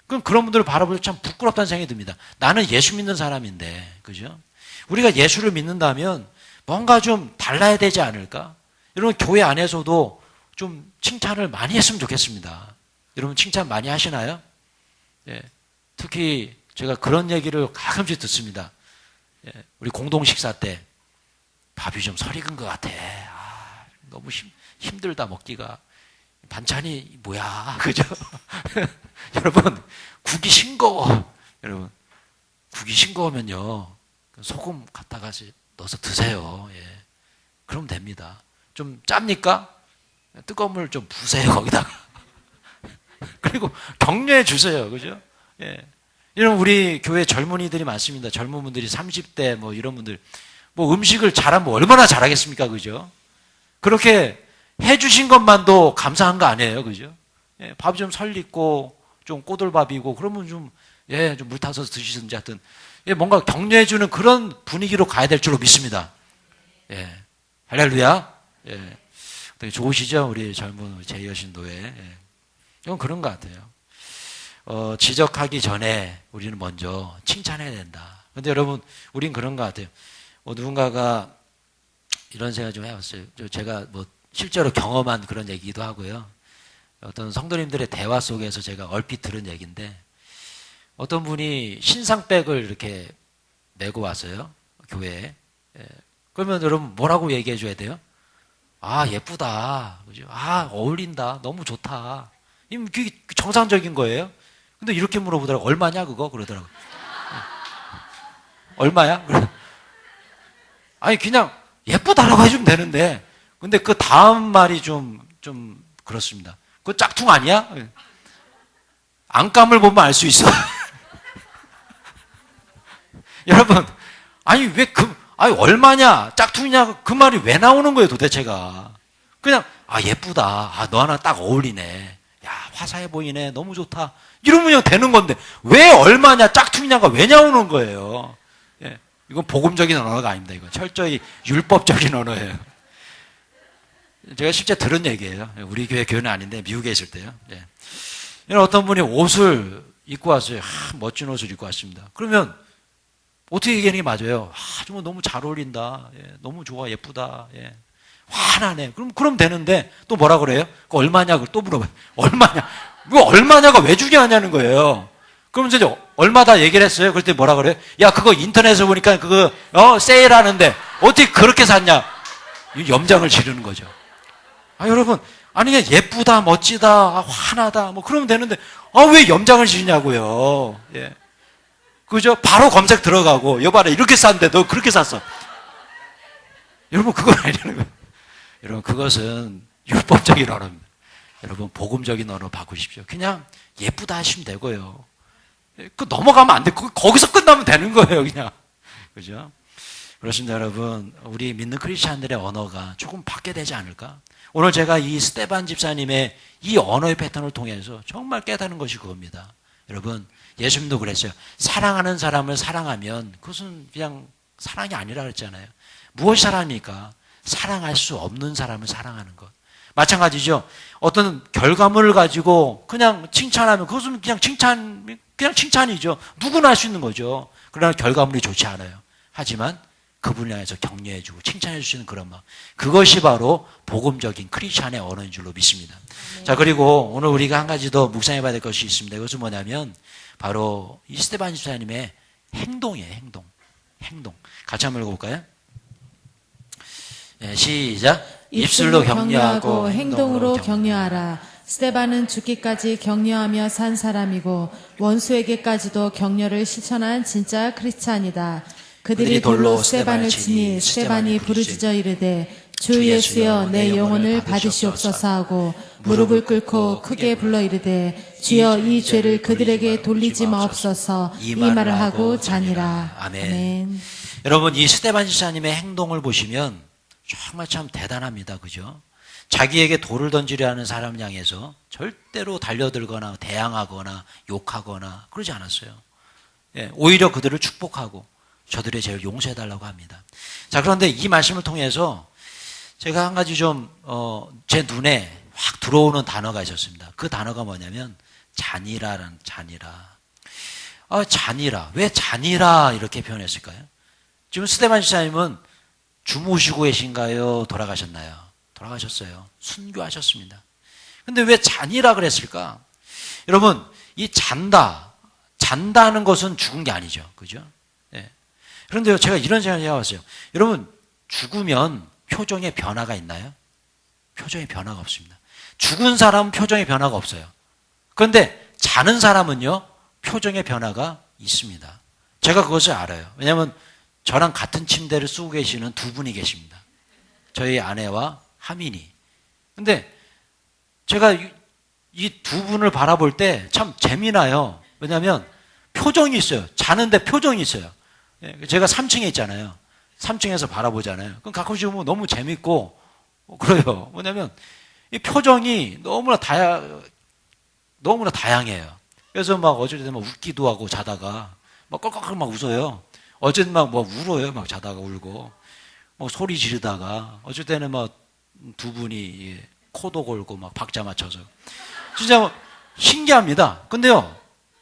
그럼 그런 분들을 바라볼 때 참 부끄럽다는 생각이 듭니다. 나는 예수 믿는 사람인데, 그죠? 우리가 예수를 믿는다면 뭔가 좀 달라야 되지 않을까? 여러분, 교회 안에서도 좀 칭찬을 많이 했으면 좋겠습니다. 여러분, 칭찬 많이 하시나요? 예. 특히 제가 그런 얘기를 가끔씩 듣습니다. 예. 우리 공동 식사 때 밥이 좀 설 익은 것 같아. 아, 너무 힘들다 먹기가. 반찬이 뭐야, 그죠? 여러분, 국이 싱거워. 여러분, 국이 싱거우면요, 소금 갖다가 넣어서 드세요. 예. 그러면 됩니다. 좀 짭니까? 뜨거운 물 좀 부으세요, 거기다가. 그리고 격려해 주세요, 그죠? 예. 이런 우리 교회 젊은이들이 많습니다. 젊은 분들이 30대 뭐 이런 분들. 뭐 음식을 잘하면 얼마나 잘하겠습니까, 그죠? 그렇게 해주신 것만도 감사한 거 아니에요, 그죠? 예, 밥 좀 설익고 좀 꼬들밥이고 그러면 좀 물 타서 드시든지 하여튼 예, 뭔가 격려해주는 그런 분위기로 가야 될 줄로 믿습니다. 예, 할렐루야. 예, 되게 좋으시죠, 우리 젊은 제이여신 노예. 예, 이건 그런 것 같아요. 지적하기 전에 우리는 먼저 칭찬해야 된다. 근데 여러분, 우린 그런 것 같아요. 누군가가 이런 생각 좀 해봤어요. 제가 뭐 실제로 경험한 그런 얘기도 하고요. 어떤 성도님들의 대화 속에서 제가 얼핏 들은 얘기인데 어떤 분이 신상백을 이렇게 메고 왔어요. 교회에. 예. 그러면 여러분 뭐라고 얘기해 줘야 돼요? 아, 예쁘다. 그죠? 아, 어울린다. 너무 좋다. 그게 정상적인 거예요. 근데 이렇게 물어보더라고. 얼마냐 그거? 그러더라고. 얼마야? 아니 그냥 예쁘다라고 해주면 되는데 근데 그 다음 말이 좀 그렇습니다. 그거 짝퉁 아니야? 안감을 보면 알 수 있어. 여러분, 아니 아니 얼마냐, 짝퉁이냐 그 말이 왜 나오는 거예요, 도대체가? 그냥 예쁘다, 너 하나 딱 어울리네, 야 화사해 보이네, 너무 좋다 이러면 그냥 되는 건데 왜 얼마냐, 짝퉁이냐가 왜 나오는 거예요? 예, 이건 복음적인 언어가 아닙니다. 이건 철저히 율법적인 언어예요. 제가 실제 들은 얘기예요. 우리 교회 교회는 아닌데 미국에 있을 때요. 예. 어떤 분이 옷을 입고 왔어요. 멋진 옷을 입고 왔습니다. 그러면 어떻게 얘기하는 게 맞아요? 정말 너무 잘 어울린다. 예, 너무 좋아, 예쁘다. 예, 환하네. 그럼 되는데 또 뭐라 그래요? 그 얼마냐? 또 물어봐요. 얼마냐? 뭐 얼마냐가 왜 중요하냐는 거예요. 그럼 이제 얼마다 얘기를 했어요. 그럴 때 뭐라 그래요? 야, 그거 인터넷에 보니까 그거 세일하는데 어떻게 그렇게 샀냐? 염장을 지르는 거죠. 여러분, 아니 예쁘다, 멋지다, 환하다 뭐 그러면 되는데 왜 염장을 지냐고요. 예. 그죠? 바로 검색 들어가고 여봐라, 이렇게 쌌는데 너 그렇게 샀어. 여러분, 그건 아니라는 거예요. 여러분, 그것은 율법적인 언어입니다. 여러분, 복음적인 언어 바꾸십시오. 그냥 예쁘다 하시면 되고요. 그 넘어가면 안 돼. 거기서 끝나면 되는 거예요, 그냥. 그죠? 그렇습니다, 여러분. 우리 믿는 크리스찬들의 언어가 조금 바뀌어야 되지 않을까? 오늘 제가 이 스테반 집사님의 이 언어의 패턴을 통해서 정말 깨닫는 것이 그겁니다. 여러분, 예수님도 그랬어요. 사랑하는 사람을 사랑하면 그것은 그냥 사랑이 아니라 그랬잖아요. 무엇이 사랑입니까? 사랑할 수 없는 사람을 사랑하는 것. 마찬가지죠. 어떤 결과물을 가지고 그냥 칭찬하면 그것은 그냥 칭찬이죠. 누구나 할 수 있는 거죠. 그러나 결과물이 좋지 않아요. 하지만 그분을 향해서 격려해주고 칭찬해 주시는 그런 마음. 그것이 바로 복음적인 크리스찬의 언어인 줄로 믿습니다. 네. 자, 그리고 오늘 우리가 한 가지 더 묵상해 봐야 될 것이 있습니다. 이것은 뭐냐면 바로 이 스테반 집사님의 행동이에요. 행동. 같이 한번 읽어볼까요? 네, 시작. 입술로 격려하고 행동으로 격려하라. 스테반은 죽기까지 격려하며 산 사람이고 원수에게까지도 격려를 실천한 진짜 크리스찬이다. 그들이 돌로 스테반을 치니 스테반이 부르짖어 이르되 주 예수여 내 영혼을 받으시옵소서 하고 무릎을 꿇고 크게 불러 이르되 주여 이 죄를 그들에게 돌리지 마옵소서 이 말을 하고 자니라. 아멘. 여러분, 이 스테반 집사님의 행동을 보시면 정말 참 대단합니다. 그죠? 자기에게 돌을 던지려 하는 사람 향해서 절대로 달려들거나 대항하거나 욕하거나 그러지 않았어요. 예, 오히려 그들을 축복하고 저들의 죄를 용서해달라고 합니다. 자, 그런데 이 말씀을 통해서 제가 한 가지 좀, 제 눈에 확 들어오는 단어가 있었습니다. 그 단어가 뭐냐면, 잔이라라는, 잔이라. 잔이라. 왜 잔이라 이렇게 표현했을까요? 지금 스데반 지사님은 주무시고 계신가요? 돌아가셨나요? 돌아가셨어요. 순교하셨습니다. 근데 왜 잔이라 그랬을까? 여러분, 이 잔다는 것은 죽은 게 아니죠. 그죠? 예. 그런데 제가 이런 생각을 해봤어요. 여러분, 죽으면 표정에 변화가 있나요? 표정에 변화가 없습니다. 죽은 사람은 표정에 변화가 없어요. 그런데 자는 사람은요, 표정에 변화가 있습니다. 제가 그것을 알아요. 왜냐하면 저랑 같은 침대를 쓰고 계시는 두 분이 계십니다. 저희 아내와 하민이. 근데 제가 이 두 분을 바라볼 때 참 재미나요. 왜냐하면 표정이 있어요. 자는데 표정이 있어요. 제가 3층에 있잖아요. 3층에서 바라보잖아요. 그럼 가끔씩 보면 너무 재밌고 그래요. 뭐냐면 이 표정이 너무나 다양해요. 그래서 막 어쩔 때 막 웃기도 하고 자다가 막 껄껄껄 막 웃어요. 어쨌든 막 뭐 울어요. 막 자다가 울고 막 소리 지르다가 어쩔 때는 막 두 분이 코도 골고 막 박자 맞춰서 진짜 뭐 신기합니다. 근데요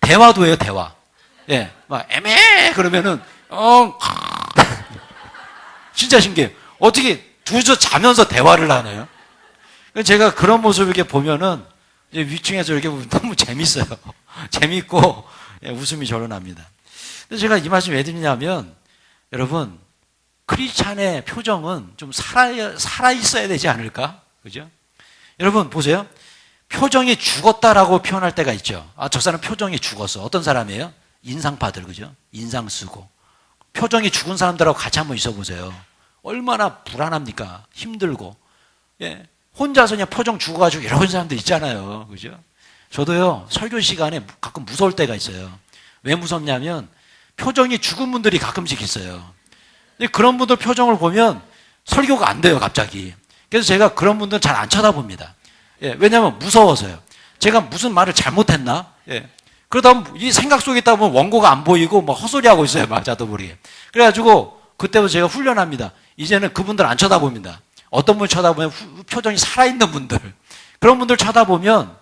대화도 해요. 대화. 예, 막 애매 그러면은 진짜 신기해요. 어떻게 둘이서 자면서 대화를 하나요? 제가 그런 모습을 이렇게 보면은 위층에서 이렇게 보면 너무 재밌어요. 재밌고 웃음이 절로 납니다. 근데 제가 이 말씀 왜 드리냐면 여러분 크리스찬의 표정은 좀 살아 있어야 되지 않을까? 그죠? 여러분 보세요. 표정이 죽었다라고 표현할 때가 있죠. 저 사람 표정이 죽었어. 어떤 사람이에요? 인상파들 그죠? 인상 쓰고 표정이 죽은 사람들하고 같이 한번 있어 보세요. 얼마나 불안합니까? 힘들고 예. 혼자서 그냥 표정 죽어가지고 이런 사람들 있잖아요. 그죠? 저도요, 설교 시간에 가끔 무서울 때가 있어요. 왜 무섭냐면, 표정이 죽은 분들이 가끔씩 있어요. 근데 그런 분들 표정을 보면 설교가 안 돼요, 갑자기. 그래서 제가 그런 분들은 잘 안 쳐다봅니다. 예, 왜냐면 무서워서요. 제가 무슨 말을 잘못했나? 예. 그러다 보면 이 생각 속에 있다 보면 원고가 안 보이고 막 헛소리하고 있어요, 맞아도 모르게. 그래가지고 그때부터 제가 훈련합니다. 이제는 그분들 안 쳐다봅니다. 어떤 분 쳐다보면 표정이 살아있는 분들 그런 분들 쳐다보면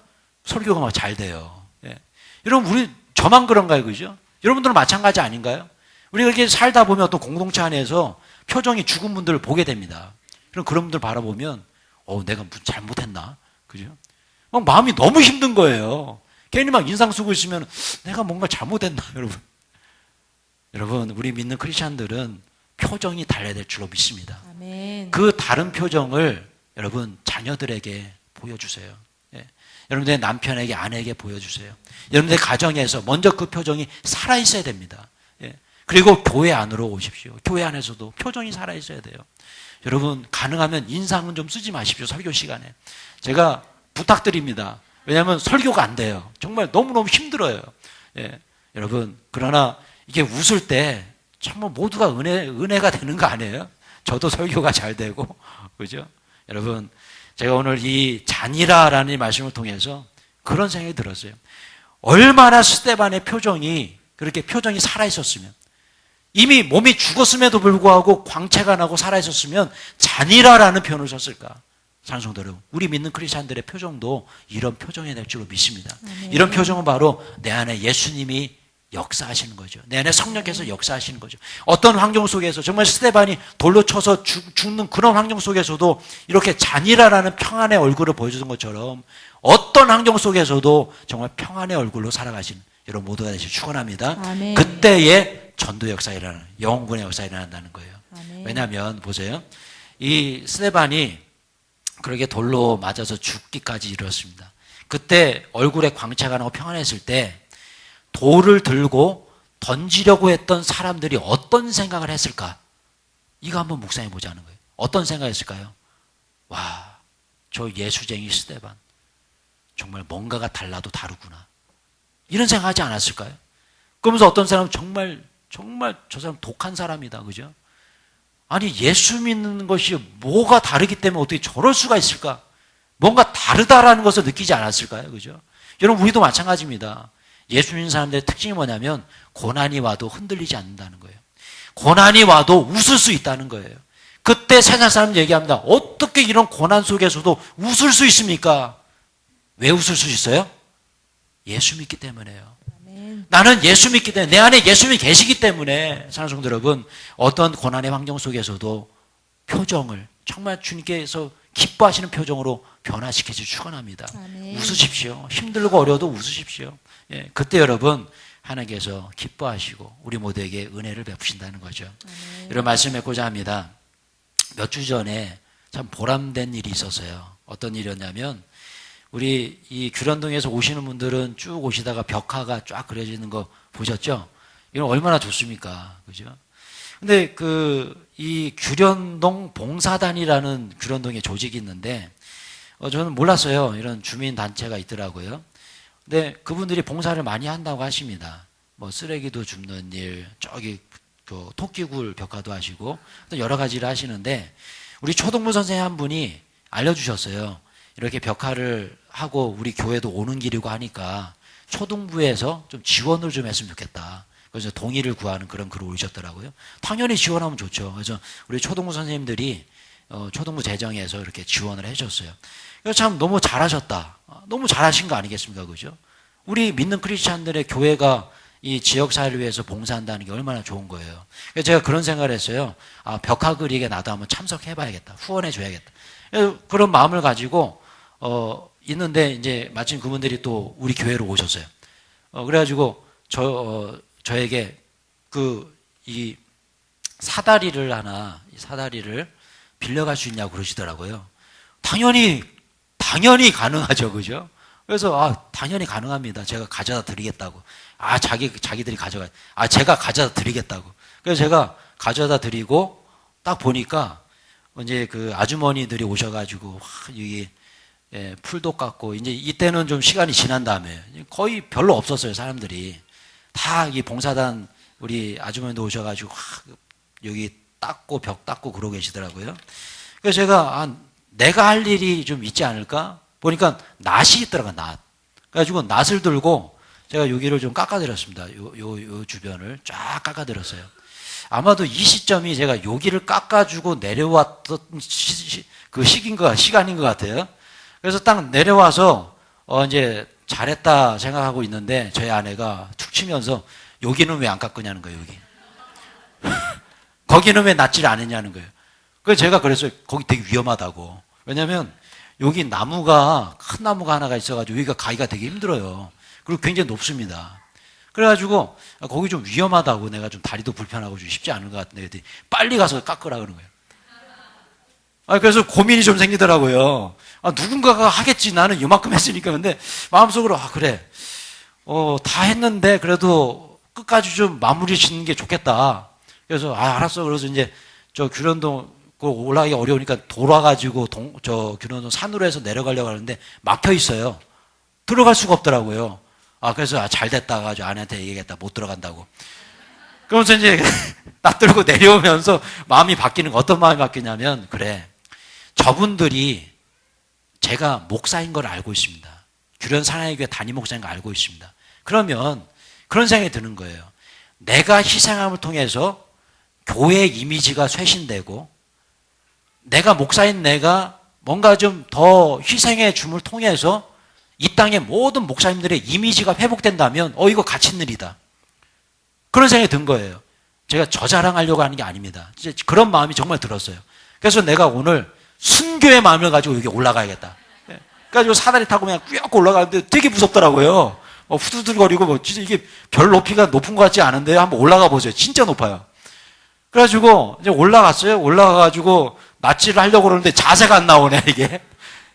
설교가 막 잘 돼요. 예. 여러분 저만 그런가요? 그죠? 여러분들은 마찬가지 아닌가요? 우리가 이렇게 살다 보면 어떤 공동체 안에서 표정이 죽은 분들을 보게 됩니다. 그럼 그런 분들 바라보면 내가 무슨 잘못했나? 그죠? 막 마음이 너무 힘든 거예요. 괜히 막 인상 쓰고 있으면 내가 뭔가 잘못했나? 여러분 우리 믿는 크리스찬들은 표정이 달라야 될 줄로 믿습니다. 아멘. 그 다른 표정을 여러분 자녀들에게 보여주세요. 예. 여러분들의 남편에게 아내에게 보여주세요. 여러분들의 가정에서 먼저 그 표정이 살아있어야 됩니다. 예. 그리고 교회 안으로 오십시오. 교회 안에서도 표정이 살아있어야 돼요. 여러분 가능하면 인상은 좀 쓰지 마십시오. 설교 시간에. 제가 부탁드립니다. 왜냐하면 설교가 안 돼요. 정말 너무너무 힘들어요. 예. 여러분 그러나 이게 웃을 때 정말 모두가 은혜가 되는 거 아니에요? 저도 설교가 잘 되고, 그죠? 여러분, 제가 오늘 이 잔이라라는 말씀을 통해서 그런 생각이 들었어요. 얼마나 스데반의 표정이, 그렇게 표정이 살아있었으면, 이미 몸이 죽었음에도 불구하고 광채가 나고 살아있었으면 잔이라라는 표현을 썼을까? 찬송도 여러분, 우리 믿는 크리스찬들의 표정도 이런 표정이 될 줄로 믿습니다. 이런 표정은 바로 내 안에 예수님이 역사하시는 거죠. 내 안에 성령께서 역사하시는 거죠. 어떤 환경 속에서 정말 스데반이 돌로 쳐서 죽는 그런 환경 속에서도 이렇게 잔이라라는 평안의 얼굴을 보여주는 것처럼 어떤 환경 속에서도 정말 평안의 얼굴로 살아가신 여러분 모두가 되시길 축원합니다. 아멘. 그때에 전도 역사 일어나는 영혼군의 역사 일어난다는 거예요. 아멘. 왜냐하면 보세요. 이 스데반이 그렇게 돌로 맞아서 죽기까지 이르렀습니다. 그때 얼굴에 광채가 나고 평안했을 때 돌을 들고 던지려고 했던 사람들이 어떤 생각을 했을까? 이거 한번 묵상해 보자는 거예요. 어떤 생각했을까요? 와, 저 예수쟁이 스데반 정말 뭔가가 달라도 다르구나. 이런 생각하지 않았을까요? 그러면서 어떤 사람은 정말 저 사람 독한 사람이다. 그죠? 아니 예수 믿는 것이 뭐가 다르기 때문에 어떻게 저럴 수가 있을까? 뭔가 다르다라는 것을 느끼지 않았을까요? 그죠? 여러분 우리도 마찬가지입니다. 예수 믿는 사람들의 특징이 뭐냐면 고난이 와도 흔들리지 않는다는 거예요. 고난이 와도 웃을 수 있다는 거예요. 그때 세상 사람 얘기합니다. 어떻게 이런 고난 속에서도 웃을 수 있습니까? 왜 웃을 수 있어요? 예수 믿기 때문에요. 아멘. 나는 예수 믿기 때문에, 내 안에 예수님이 계시기 때문에, 사랑하는 성도 여러분, 어떤 고난의 환경 속에서도 표정을 정말 주님께서 기뻐하시는 표정으로 변화시켜서 축원합니다. 아멘. 웃으십시오. 힘들고 어려워도 웃으십시오. 예, 그때 여러분 하나님께서 기뻐하시고 우리 모두에게 은혜를 베푸신다는 거죠. 아멘. 이런 말씀을 맺고자 합니다. 몇 주 전에 참 보람된 일이 있었어요. 어떤 일이었냐면 우리 이 규련동에서 오시는 분들은 쭉 오시다가 벽화가 쫙 그려지는 거 보셨죠? 이건 얼마나 좋습니까? 그죠? 근데 이 규련동 봉사단이라는 규련동의 조직이 있는데, 저는 몰랐어요. 이런 주민단체가 있더라고요. 근데 그분들이 봉사를 많이 한다고 하십니다. 뭐 쓰레기도 줍는 일, 저기 토끼굴 벽화도 하시고, 또 여러 가지를 하시는데, 우리 초등부 선생님 한 분이 알려주셨어요. 이렇게 벽화를 하고 우리 교회도 오는 길이고 하니까 초등부에서 좀 지원을 좀 했으면 좋겠다. 그래서 동의를 구하는 그런 글을 올리셨더라고요. 당연히 지원하면 좋죠. 그래서 우리 초등부 선생님들이 초등부 재정에서 이렇게 지원을 해줬어요. 그래서 참 너무 잘하셨다. 너무 잘하신 거 아니겠습니까? 그죠? 우리 믿는 크리스찬들의 교회가 이 지역사회를 위해서 봉사한다는 게 얼마나 좋은 거예요. 그래서 제가 그런 생각을 했어요. 벽화 그리기에 나도 한번 참석해봐야겠다. 후원해줘야겠다. 그런 마음을 가지고 있는데 이제 마침 그분들이 또 우리 교회로 오셨어요. 그래가지고 저에게 이 사다리를 빌려갈 수 있냐고 그러시더라고요. 당연히 가능하죠, 그죠? 그래서 당연히 가능합니다. 제가 가져다 드리겠다고. 자기들이 가져가. 제가 가져다 드리겠다고. 그래서 제가 가져다 드리고 딱 보니까 이제 그 아주머니들이 오셔가지고 여기 풀도 깎고 이제 이때는 좀 시간이 지난 다음에 거의 별로 없었어요, 사람들이. 다 이 봉사단 우리 아주머니도 오셔가지고 여기 닦고 벽 닦고 그러고 계시더라고요. 그래서 제가 내가 할 일이 좀 있지 않을까 보니까 낫이 있더라고요. 낫. 그래가지고 낫을 들고 제가 여기를 좀 깎아드렸습니다. 요 주변을 쫙 깎아드렸어요. 아마도 이 시점이 제가 여기를 깎아주고 내려왔던 시간인 것 같아요. 그래서 딱 내려와서 이제 잘했다 생각하고 있는데 저희 아내가 툭 치면서 여기는 왜 안 깎으냐는 거예요, 여기. 거기는 왜 낫지를 안 했냐는 거예요. 그래서 제가 그랬어요. 거기 되게 위험하다고. 왜냐면 여기 큰 나무가 하나가 있어가지고 여기가 가기가 되게 힘들어요. 그리고 굉장히 높습니다. 그래가지고 거기 좀 위험하다고 내가 좀 다리도 불편하고 좀 쉽지 않은 것 같은데 빨리 가서 깎으라 그러는 거예요. 그래서 고민이 좀 생기더라고요. 누군가가 하겠지. 나는 이만큼 했으니까. 근데 마음속으로 그래. 다 했는데 그래도 끝까지 좀 마무리 짓는 게 좋겠다. 그래서 알았어. 그래서 이제 저 규련동 올라가기 어려우니까 돌아가지고 저 규련동 산으로 해서 내려가려고 하는데 막혀 있어요. 들어갈 수가 없더라고요. 그래서 잘 됐다 가지고 아내한테 얘기했다. 못 들어간다고. 그러면서 이제 낯들고 내려오면서 마음이 바뀌는 거, 어떤 마음이 바뀌냐면, 그래, 저분들이 제가 목사인 걸 알고 있습니다. 규련 사랑의교회 담임 목사인 걸 알고 있습니다. 그러면 그런 생각이 드는 거예요. 내가 희생함을 통해서 교회 이미지가 쇄신되고, 내가 목사인 내가 뭔가 좀 더 희생의 줌을 통해서 이 땅의 모든 목사님들의 이미지가 회복된다면 이거 가치 있는 일이다. 그런 생각이 든 거예요. 제가 저 자랑하려고 하는 게 아닙니다. 그런 마음이 정말 들었어요. 그래서 내가 오늘 순교의 마음을 가지고 여기 올라가야겠다. 그래가지고 사다리 타고 그냥 쭉 올라가는데 되게 무섭더라고요. 후두들거리고 진짜 이게 별 높이가 높은 것 같지 않은데 한번 올라가 보세요. 진짜 높아요. 그래가지고 이제 올라갔어요. 올라가가지고 낫지를 하려고 그러는데 자세가 안 나오네, 이게.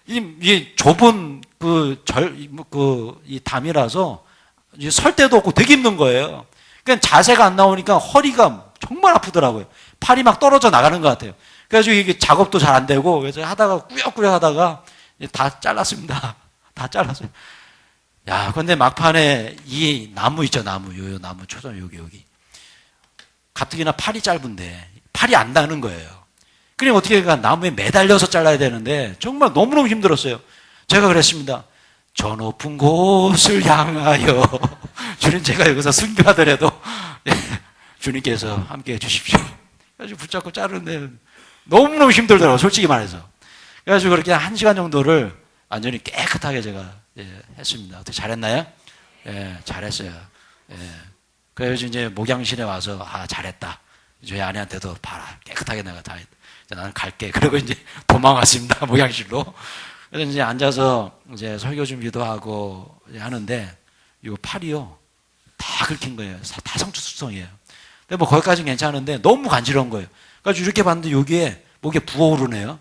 이게 좁은 이 담이라서 설 데도 없고 되게 힘든 거예요. 그러니까 자세가 안 나오니까 허리가 정말 아프더라고요. 팔이 막 떨어져 나가는 것 같아요. 그래가지고 이게 작업도 잘 안 되고, 그래서 하다가 꾸역꾸역 하다가 다 잘랐습니다. 다 잘랐어요. 야, 근데 막판에 이 나무 있죠, 나무. 요 나무 초점 여기. 가뜩이나 팔이 짧은데 팔이 안 닿는 거예요. 그러니 어떻게 나무에 매달려서 잘라야 되는데 정말 너무너무 힘들었어요. 제가 그랬습니다. 저 높은 곳을 향하여. 주님, 제가 여기서 순교하더라도 주님께서 함께 해주십시오. 그래가지고 붙잡고 자르는데 너무너무 힘들더라고요. 솔직히 말해서. 그래가지고 그렇게 1시간 정도를 완전히 깨끗하게 제가 했습니다. 어떻게 잘했나요? 예, 잘했어요. 예. 그래서 이제 목양실에 와서 잘했다. 저희 아내한테도 봐라. 깨끗하게 내가 다 했다. 나는 갈게. 그리고 이제 도망갔습니다. 목양실로. 그래서 이제 앉아서 이제 설교 준비도 하고 하는데 이 팔이요. 다 긁힌 거예요. 다 상추수성이에요. 근데 뭐 거기까지는 괜찮은데 너무 간지러운 거예요. 그래서 이렇게 봤는데 여기에 목에 부어오르네요.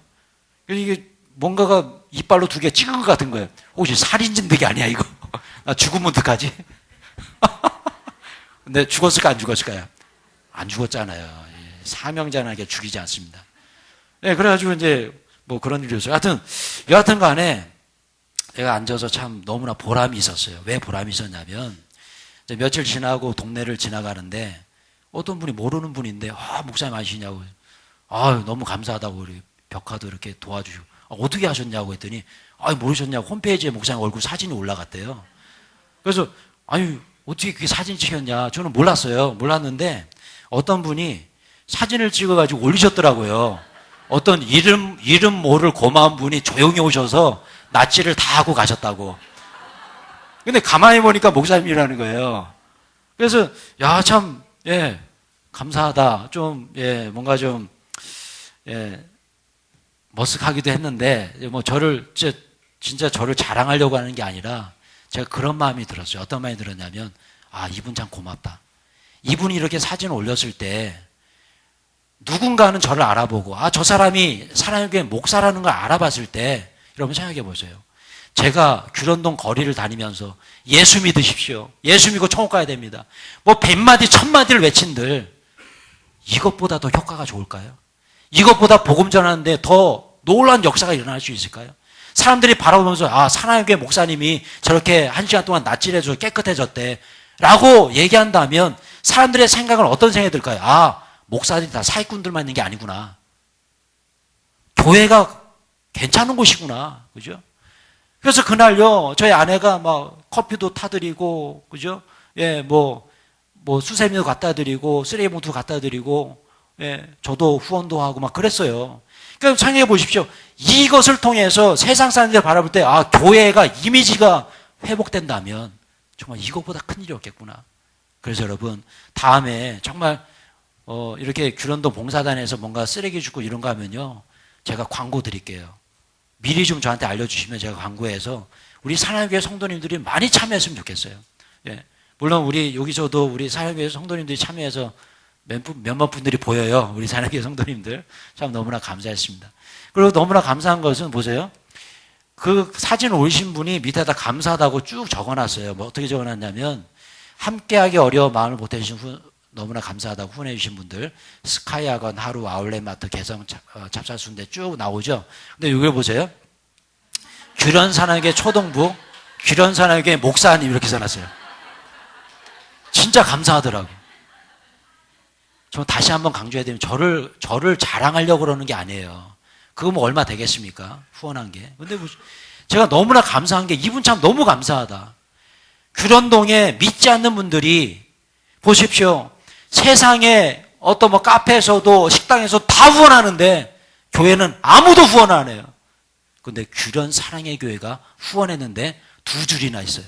그래서 이게 뭔가가 이빨로 2개 찍은 것 같은 거예요. 혹시 살인진드기 아니야 이거? 나 죽으면 어떡하지? 근데 죽었을까 안 죽었을까요? 안 죽었잖아요. 사명자에게 죽이지 않습니다. 네, 그래가지고 이제 뭐 그런 일이 있어요. 하여튼 여하튼 간에 제가 앉아서 참 너무나 보람이 있었어요. 왜 보람이 있었냐면 이제 며칠 지나고 동네를 지나가는데 어떤 분이 모르는 분인데 목사님 아시냐고 너무 감사하다고 우리 벽화도 이렇게 도와주시고 어떻게 하셨냐고 했더니 모르셨냐고 홈페이지에 목사님 얼굴 사진이 올라갔대요. 그래서 어떻게 그게 사진 찍혔냐 저는 몰랐는데 어떤 분이 사진을 찍어가지고 올리셨더라고요. 어떤 이름 모를 고마운 분이 조용히 오셔서 낯질을 다 하고 가셨다고. 근데 가만히 보니까 목사님이라는 거예요. 그래서 참 감사하다. 좀 뭔가 좀 머쓱하기도 했는데 뭐 저를 진짜 저를 자랑하려고 하는 게 아니라 제가 그런 마음이 들었어요. 어떤 마음이 들었냐면 이분 참 고맙다. 이분이 이렇게 사진을 올렸을 때 누군가는 저를 알아보고 저 사람이 사랑의 교회 목사라는 걸 알아봤을 때 여러분 생각해 보세요. 제가 규련동 거리를 다니면서 예수 믿으십시오. 예수 믿고 천국 가야 됩니다. 뭐 100마디 1000마디를 외친들 이것보다 더 효과가 좋을까요? 이것보다 복음 전하는데 더 놀라운 역사가 일어날 수 있을까요? 사람들이 바라보면서 사랑의 교회 목사님이 저렇게 1시간 동안 낯질해서 깨끗해졌대 라고 얘기한다면 사람들의 생각은 어떤 생각이 들까요? 목사들이 다 사기꾼들만 있는 게 아니구나. 교회가 괜찮은 곳이구나. 그죠? 그래서 그날요, 저희 아내가 막 커피도 타드리고, 그죠? 뭐 수세미도 갖다 드리고, 쓰레기 봉투 갖다 드리고, 저도 후원도 하고 막 그랬어요. 그러니까 생각해 보십시오. 이것을 통해서 세상 사람들이 바라볼 때, 교회가 이미지가 회복된다면 정말 이것보다 큰 일이 없겠구나. 그래서 여러분, 다음에 정말 이렇게 규련동 봉사단에서 뭔가 쓰레기 줍고 이런 거 하면요, 제가 광고 드릴게요. 미리 좀 저한테 알려주시면 제가 광고해서 우리 사랑교회 성도님들이 많이 참여했으면 좋겠어요. 물론 우리 여기서도 우리 사랑교회 성도님들이 참여해서 몇몇 분들이 보여요. 우리 사랑교회 성도님들 참 너무나 감사했습니다. 그리고 너무나 감사한 것은 보세요. 그 사진 올리신 분이 밑에다 감사하다고 쭉 적어놨어요. 뭐 어떻게 적어놨냐면 함께하기 어려워 마음을 보태주신 너무나 감사하다고 후원해 주신 분들 스카이학원 하루 아울렛마트 개성 찹쌀순대 쭉 나오죠. 근데 여기 보세요. 규련사랑교회 초동부 규련사랑교회 목사님 이렇게 써놨어요. 진짜 감사하더라고. 저 다시 한번 강조해야 되면 저를 자랑하려고 그러는 게 아니에요. 그거 뭐 얼마 되겠습니까? 후원한 게. 근데 제가 너무나 감사한 게 이분 참 너무 감사하다. 규련동에 믿지 않는 분들이 보십시오. 세상에 어떤 뭐 카페에서도 식당에서 다 후원하는데 교회는 아무도 후원 안 해요. 근데 규련 사랑의 교회가 후원했는데 2줄이나 있어요.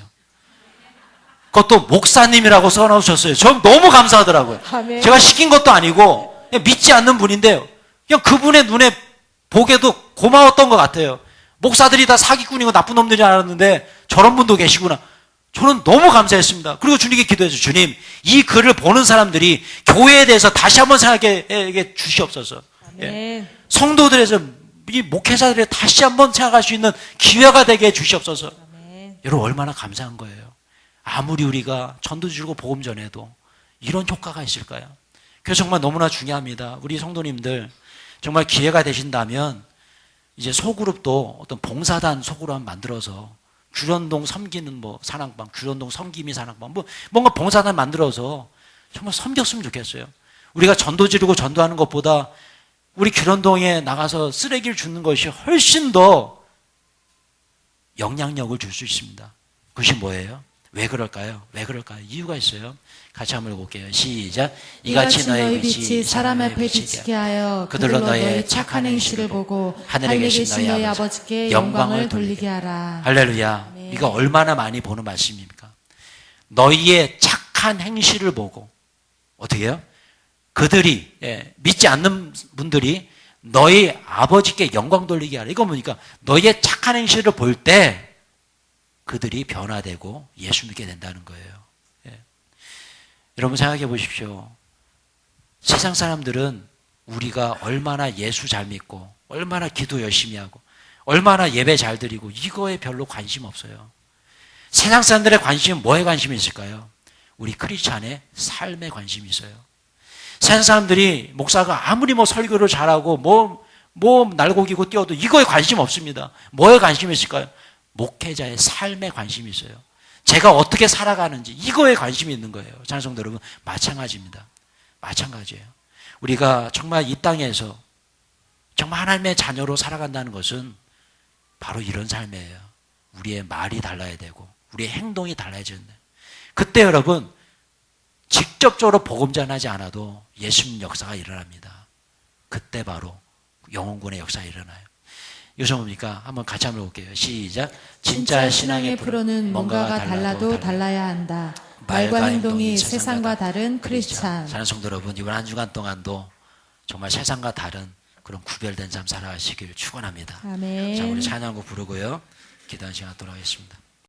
그것도 목사님이라고 써놓으셨어요. 전 너무 감사하더라고요. 아멘. 제가 시킨 것도 아니고 그냥 믿지 않는 분인데 그냥 그분의 눈에 보기에도 고마웠던 것 같아요. 목사들이 다 사기꾼이고 나쁜 놈들이 알았는데 저런 분도 계시구나. 저는 너무 감사했습니다. 그리고 주님께 기도했어요. 주님, 이 글을 보는 사람들이 교회에 대해서 다시 한번 생각해 주시옵소서. 성도들에서 이 목회자들이 다시 한번 생각할 수 있는 기회가 되게 해주시옵소서. 여러분 얼마나 감사한 거예요. 아무리 우리가 전도 주고 복음 전해도 이런 효과가 있을까요? 그래서 정말 너무나 중요합니다. 우리 성도님들 정말 기회가 되신다면 이제 소그룹도 어떤 봉사단 소그룹 한번 만들어서 규련동 섬기는 뭐 사랑방, 규련동 섬김이 사랑방, 뭔가 봉사단 만들어서 정말 섬겼으면 좋겠어요. 우리가 전도 지르고 전도하는 것보다 우리 규련동에 나가서 쓰레기를 줍는 것이 훨씬 더 영향력을 줄 수 있습니다. 그것이 뭐예요? 왜 그럴까요? 왜 그럴까요? 이유가 있어요. 같이 한번 읽어볼게요. 시작. 이같이 너희 빛이 사람 앞에 비치게 하여 그들로 너희 착한 행실을 보고 하늘에 계신 너희 아버지께 영광을 돌리게 하라. 할렐루야. 아멘. 이거 얼마나 많이 보는 말씀입니까? 너희의 착한 행실을 보고 어떻게 해요? 그들이 믿지 않는 분들이 너희 아버지께 영광 돌리게 하라. 이거 보니까 너희의 착한 행실을 볼 때 그들이 변화되고 예수 믿게 된다는 거예요. 여러분 생각해 보십시오. 세상 사람들은 우리가 얼마나 예수 잘 믿고 얼마나 기도 열심히 하고 얼마나 예배 잘 드리고 이거에 별로 관심 없어요. 세상 사람들의 관심은 뭐에 관심이 있을까요? 우리 크리스찬의 삶에 관심이 있어요. 세상 사람들이 목사가 아무리 설교를 잘하고 날고기고 뛰어도 이거에 관심 없습니다. 뭐에 관심이 있을까요? 목회자의 삶에 관심이 있어요. 제가 어떻게 살아가는지 이거에 관심이 있는 거예요. 찬송도 여러분 마찬가지입니다. 마찬가지예요. 우리가 정말 이 땅에서 정말 하나님의 자녀로 살아간다는 것은 바로 이런 삶이에요. 우리의 말이 달라야 되고 우리의 행동이 달라져야 돼요. 그때 여러분 직접적으로 복음 전하지 않아도 예수님 역사가 일어납니다. 그때 바로 영혼군의 역사가 일어나요. 이것은 뭡니까? 한번 같이 한번 볼게요. 시작. 진짜 신앙의 프로는 뭔가가 달라도 달라야 한다. 말과 행동이 세상과 다른 크리스찬. 사랑하는 성도 여러분, 이번 한 주간 동안도 정말 세상과 다른 그런 구별된 삶 살아가시길 축원합니다. 아멘. 자, 우리 찬양곡 부르고요. 기도하는 시간 하도록 하겠습니다.